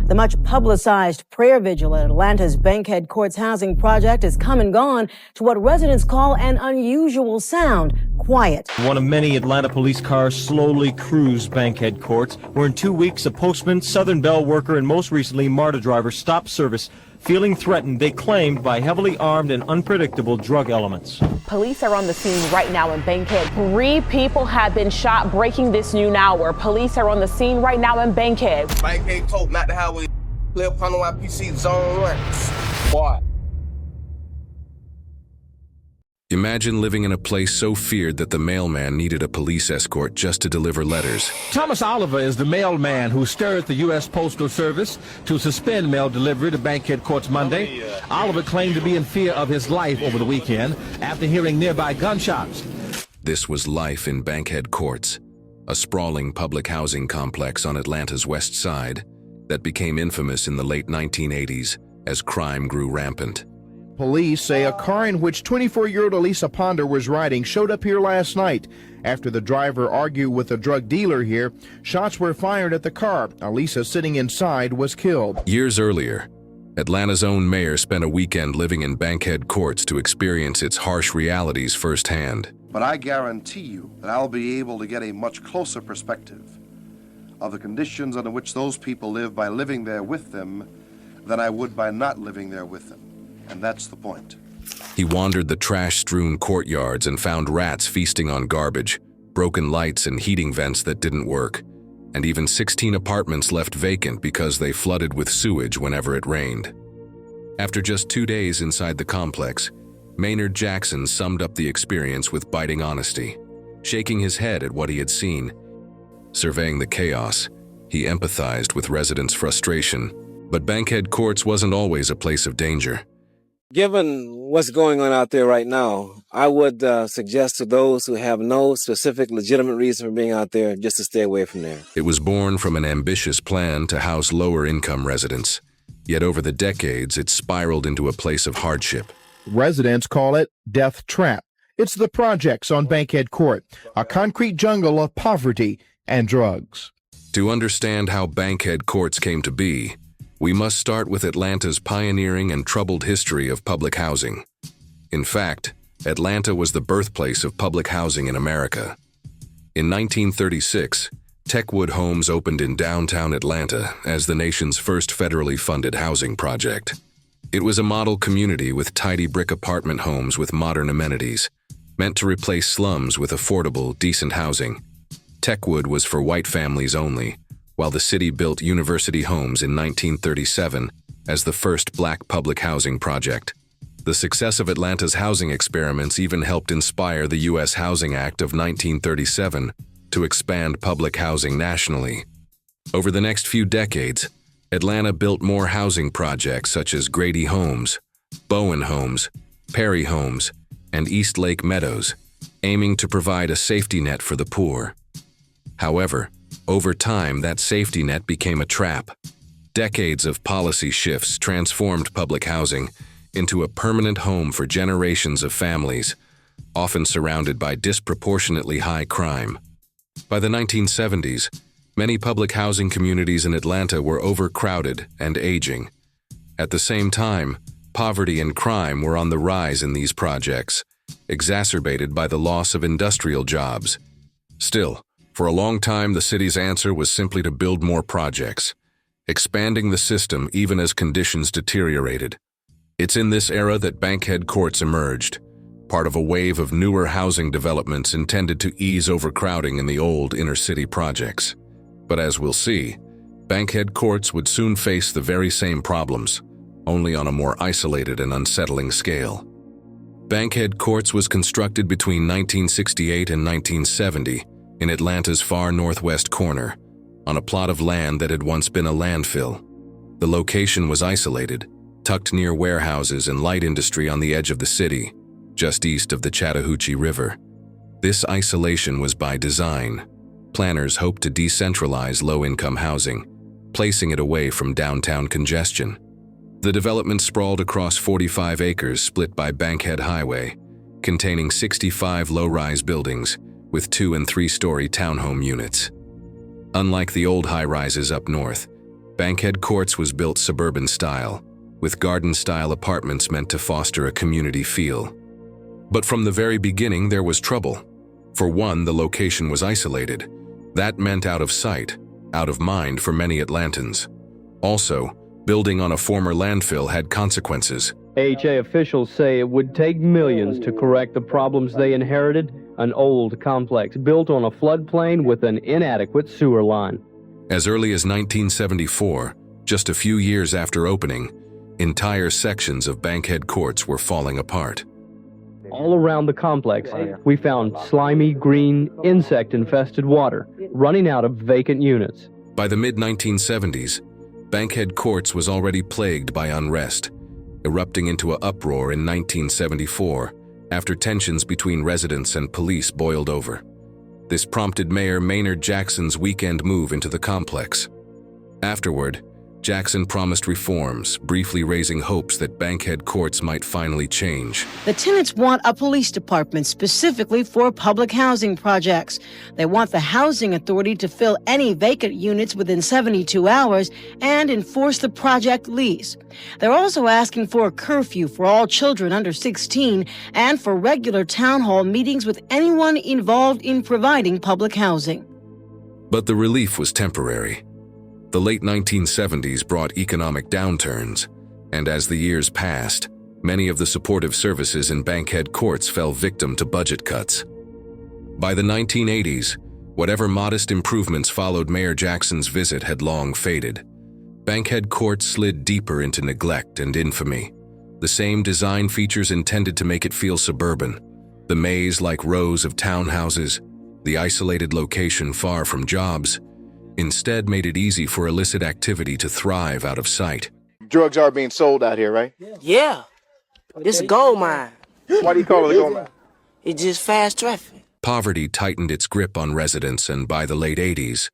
The much publicized prayer vigil at Atlanta's Bankhead Courts housing project has come and gone to what residents call an unusual sound: quiet. One of many Atlanta police cars slowly cruised Bankhead Courts, where in 2 weeks a postman, Southern Bell worker, and most recently MARTA driver stopped service, feeling threatened, they claimed, by heavily armed and unpredictable drug elements. Police are on the scene right now in Bankhead. 3 people have been shot. Breaking this noon hour. Police are on the scene right now in Bankhead. Bankhead Court, not the highway. Clear upon the YPC zone 1. Boy. Imagine living in a place so feared that the mailman needed a police escort just to deliver letters. Thomas Oliver is the mailman who stirred the U.S. Postal Service to suspend mail delivery to Bankhead Courts Monday. Oliver claimed to be in fear of his life over the weekend after hearing nearby gunshots. This was life in Bankhead Courts, a sprawling public housing complex on Atlanta's west side that became infamous in the late 1980s as crime grew rampant. Police say a car in which 24-year-old Elisa Ponder was riding showed up here last night. After the driver argued with a drug dealer here, shots were fired at the car. Elisa, sitting inside, was killed. Years earlier, Atlanta's own mayor spent a weekend living in Bankhead Courts to experience its harsh realities firsthand. But I guarantee you that I'll be able to get a much closer perspective of the conditions under which those people live by living there with them than I would by not living there with them. And that's the point. He wandered the trash-strewn courtyards and found rats feasting on garbage, broken lights and heating vents that didn't work, and even 16 apartments left vacant because they flooded with sewage whenever it rained. After just 2 days inside the complex, Maynard Jackson summed up the experience with biting honesty, shaking his head at what he had seen. Surveying the chaos, he empathized with residents' frustration, but Bankhead Courts wasn't always a place of danger. Given what's going on out there right now, I would suggest to those who have no specific legitimate reason for being out there just to stay away from there. It was born from an ambitious plan to house lower-income residents. Yet over the decades, it spiraled into a place of hardship. Residents call it Death Trap. It's the projects on Bankhead Court, a concrete jungle of poverty and drugs. To understand how Bankhead Courts came to be, we must start with Atlanta's pioneering and troubled history of public housing. In fact, Atlanta was the birthplace of public housing in America. In 1936, Techwood Homes opened in downtown Atlanta as the nation's first federally funded housing project. It was a model community with tidy brick apartment homes with modern amenities, meant to replace slums with affordable, decent housing. Techwood was for white families only, while the city built University Homes in 1937 as the first black public housing project. The success of Atlanta's housing experiments even helped inspire the U.S. Housing Act of 1937 to expand public housing nationally. Over the next few decades, Atlanta built more housing projects such as Grady Homes, Bowen Homes, Perry Homes, and East Lake Meadows, aiming to provide a safety net for the poor. However, over time, that safety net became a trap. Decades of policy shifts transformed public housing into a permanent home for generations of families, often surrounded by disproportionately high crime. By the 1970s, many public housing communities in Atlanta were overcrowded and aging. At the same time, poverty and crime were on the rise in these projects, exacerbated by the loss of industrial jobs. Still, for a long time, the city's answer was simply to build more projects, expanding the system even as conditions deteriorated. It's in this era that Bankhead Courts emerged, part of a wave of newer housing developments intended to ease overcrowding in the old inner-city projects. But as we'll see, Bankhead Courts would soon face the very same problems, only on a more isolated and unsettling scale. Bankhead Courts was constructed between 1968 and 1970, in Atlanta's far northwest corner, on a plot of land that had once been a landfill. The location was isolated, tucked near warehouses and light industry on the edge of the city, just east of the Chattahoochee River. This isolation was by design. Planners hoped to decentralize low-income housing, placing it away from downtown congestion. The development sprawled across 45 acres split by Bankhead Highway, containing 65 low-rise buildings, with 2- and 3-story townhome units. Unlike the old high-rises up north, Bankhead Courts was built suburban style, with garden-style apartments meant to foster a community feel. But from the very beginning, there was trouble. For one, the location was isolated. That meant out of sight, out of mind for many Atlantans. Also, building on a former landfill had consequences. AHA officials say it would take millions to correct the problems they inherited, an old complex built on a floodplain with an inadequate sewer line. As early as 1974, just a few years after opening, entire sections of Bankhead Courts were falling apart. All around the complex, we found slimy, green, insect-infested water running out of vacant units. By the mid-1970s, Bankhead Courts was already plagued by unrest, erupting into an uproar in 1974 after tensions between residents and police boiled over. This prompted Mayor Maynard Jackson's weekend move into the complex. Afterward, Jackson promised reforms, briefly raising hopes that Bankhead Courts might finally change. The tenants want a police department specifically for public housing projects. They want the housing authority to fill any vacant units within 72 hours and enforce the project lease. They're also asking for a curfew for all children under 16 and for regular town hall meetings with anyone involved in providing public housing. But the relief was temporary. The late 1970s brought economic downturns, and as the years passed, many of the supportive services in Bankhead Courts fell victim to budget cuts. By the 1980s, whatever modest improvements followed Mayor Jackson's visit had long faded. Bankhead Courts slid deeper into neglect and infamy. The same design features intended to make it feel suburban, the maze-like rows of townhouses, the isolated location far from jobs, instead made it easy for illicit activity to thrive out of sight. Drugs are being sold out here, right? Yeah. It's a gold mine. Why do you call it a gold mine? It's just fast traffic. Poverty tightened its grip on residents, and by the late 80s,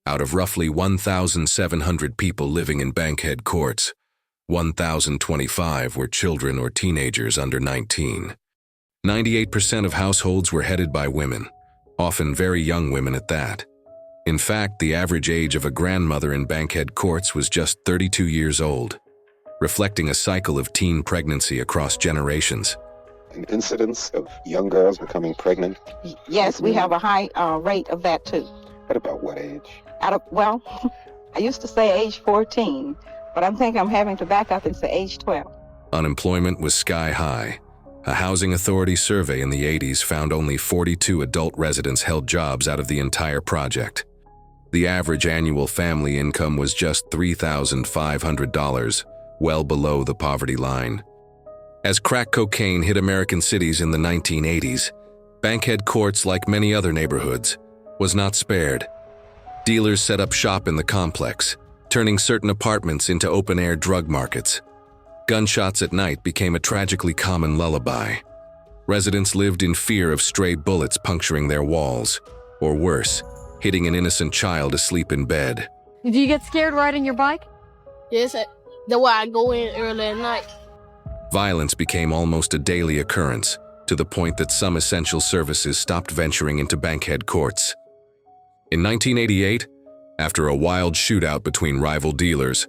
out of roughly 1,700 people living in Bankhead Courts, 1,025 were children or teenagers under 19. 98% of households were headed by women, often very young women at that. In fact, the average age of a grandmother in Bankhead Courts was just 32 years old, reflecting a cycle of teen pregnancy across generations. An incidence of young girls becoming pregnant? Yes, we have a high rate of that too. At about what age? Well, I used to say age 14, but I think I'm having to back up and say age 12. Unemployment was sky high. A housing authority survey in the 80s found only 42 adult residents held jobs out of the entire project. The average annual family income was just $3,500, well below the poverty line. As crack cocaine hit American cities in the 1980s, Bankhead Courts, like many other neighborhoods, was not spared. Dealers set up shop in the complex, turning certain apartments into open-air drug markets. Gunshots at night became a tragically common lullaby. Residents lived in fear of stray bullets puncturing their walls, or worse, hitting an innocent child asleep in bed. Did you get scared riding your bike? Yes, that's why I go in early at night. Violence became almost a daily occurrence, to the point that some essential services stopped venturing into Bankhead Courts. In 1988, after a wild shootout between rival dealers,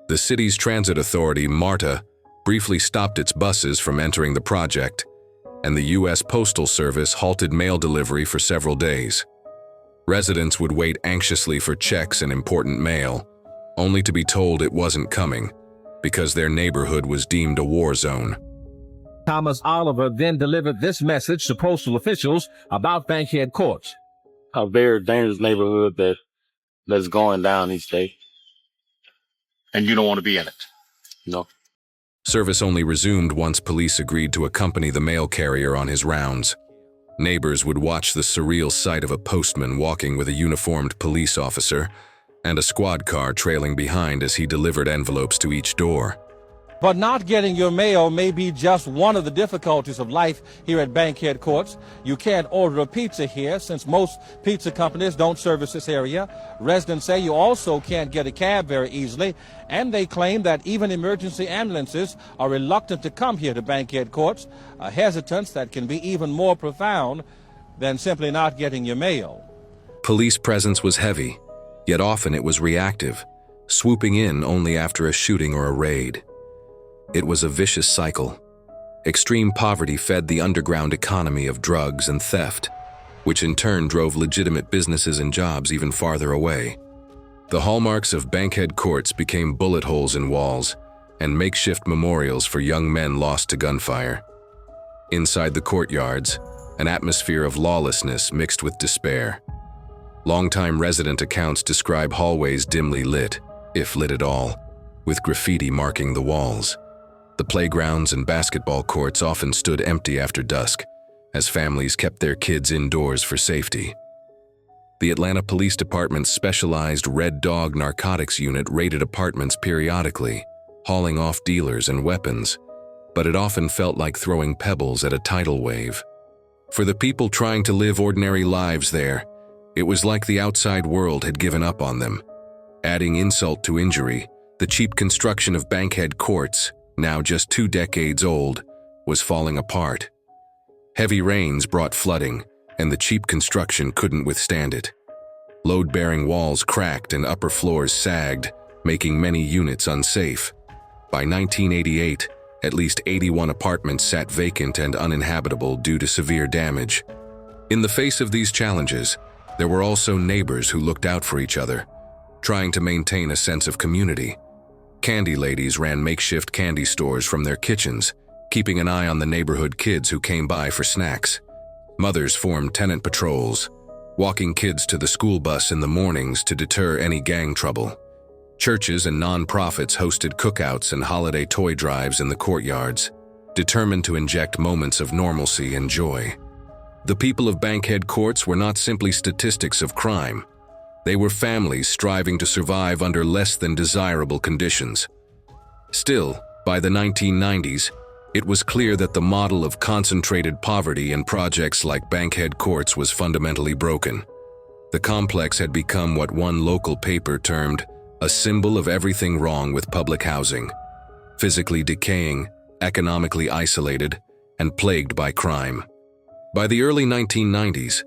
the city's transit authority, MARTA, briefly stopped its buses from entering the project, and the U.S. Postal Service halted mail delivery for several days. Residents would wait anxiously for checks and important mail, only to be told it wasn't coming, because their neighborhood was deemed a war zone. Thomas Oliver then delivered this message to postal officials about Bankhead Courts. A very dangerous neighborhood that's going down each day. And you don't want to be in it, no. Service only resumed once police agreed to accompany the mail carrier on his rounds. Neighbors would watch the surreal sight of a postman walking with a uniformed police officer and a squad car trailing behind as he delivered envelopes to each door. But not getting your mail may be just one of the difficulties of life here at Bankhead Courts. You can't order a pizza here since most pizza companies don't service this area. Residents say you also can't get a cab very easily, and they claim that even emergency ambulances are reluctant to come here to Bankhead Courts, a hesitance that can be even more profound than simply not getting your mail. Police presence was heavy, yet often it was reactive. swooping in only after a shooting or a raid. It was a vicious cycle. Extreme poverty fed the underground economy of drugs and theft, which in turn drove legitimate businesses and jobs even farther away. The hallmarks of Bankhead Courts became bullet holes in walls and makeshift memorials for young men lost to gunfire. Inside the courtyards, an atmosphere of lawlessness mixed with despair. Longtime resident accounts describe hallways dimly lit, if lit at all, with graffiti marking the walls. The playgrounds and basketball courts often stood empty after dusk, as families kept their kids indoors for safety. The Atlanta Police Department's specialized Red Dog narcotics unit raided apartments periodically, hauling off dealers and weapons, but it often felt like throwing pebbles at a tidal wave. For the people trying to live ordinary lives there, it was like the outside world had given up on them. Adding insult to injury, the cheap construction of Bankhead Courts, now just 2 decades old, was falling apart. Heavy rains brought flooding, and the cheap construction couldn't withstand it. Load-bearing walls cracked and upper floors sagged, making many units unsafe. By 1988, at least 81 apartments sat vacant and uninhabitable due to severe damage. In the face of these challenges, there were also neighbors who looked out for each other, trying to maintain a sense of community. Candy ladies ran makeshift candy stores from their kitchens, keeping an eye on the neighborhood kids who came by for snacks. Mothers formed tenant patrols, walking kids to the school bus in the mornings to deter any gang trouble. Churches and non-profits hosted cookouts and holiday toy drives in the courtyards, determined to inject moments of normalcy and joy. The people of Bankhead Courts were not simply statistics of crime. They were families striving to survive under less than desirable conditions. Still, by the 1990s, it was clear that the model of concentrated poverty in projects like Bankhead Courts was fundamentally broken. The complex had become what one local paper termed a symbol of everything wrong with public housing: physically decaying, economically isolated, and plagued by crime. By the early 1990s,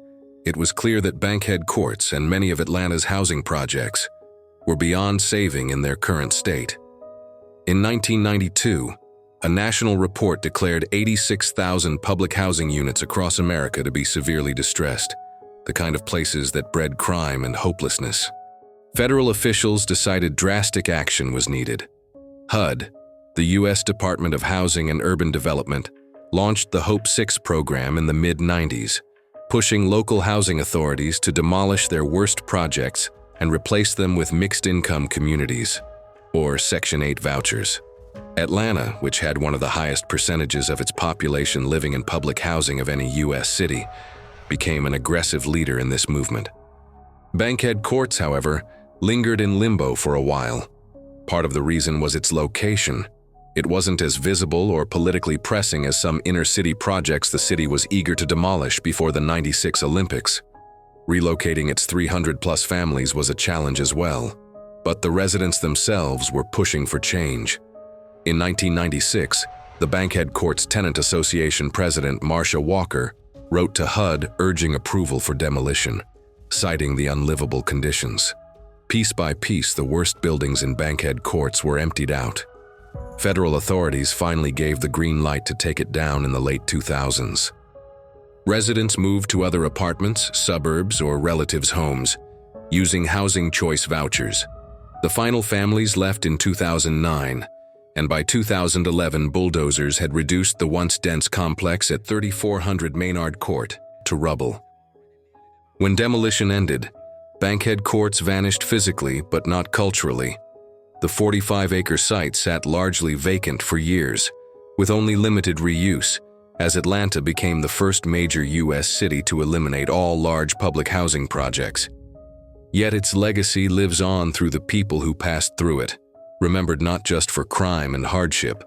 it was clear that Bankhead Courts and many of Atlanta's housing projects were beyond saving in their current state. In 1992, a national report declared 86,000 public housing units across America to be severely distressed, the kind of places that bred crime and hopelessness. Federal officials decided drastic action was needed. HUD, the U.S. Department of Housing and Urban Development, launched the Hope 6 program in the mid-90s, pushing local housing authorities to demolish their worst projects and replace them with mixed-income communities, or Section 8 vouchers. Atlanta, which had one of the highest percentages of its population living in public housing of any U.S. city, became an aggressive leader in this movement. Bankhead Courts, however, lingered in limbo for a while. Part of the reason was its location. It wasn't as visible or politically pressing as some inner-city projects the city was eager to demolish before the '96 Olympics. Relocating its 300-plus families was a challenge as well, but the residents themselves were pushing for change. In 1996, the Bankhead Courts Tenant Association president Marcia Walker wrote to HUD urging approval for demolition, citing the unlivable conditions. Piece by piece, the worst buildings in Bankhead Courts were emptied out. Federal authorities finally gave the green light to take it down in the late 2000s. Residents moved to other apartments, suburbs, or relatives' homes, using housing choice vouchers. The final families left in 2009, and by 2011 bulldozers had reduced the once dense complex at 3400 Maynard Court to rubble. When demolition ended, Bankhead Courts vanished physically but not culturally. The 45-acre site sat largely vacant for years, with only limited reuse, as Atlanta became the first major U.S. city to eliminate all large public housing projects. Yet its legacy lives on through the people who passed through it, remembered not just for crime and hardship,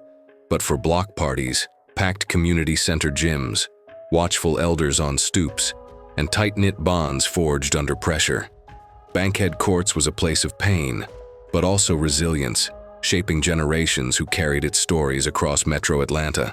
but for block parties, packed community center gyms, watchful elders on stoops, and tight-knit bonds forged under pressure. Bankhead Courts was a place of pain, but also resilience, shaping generations who carried its stories across metro Atlanta.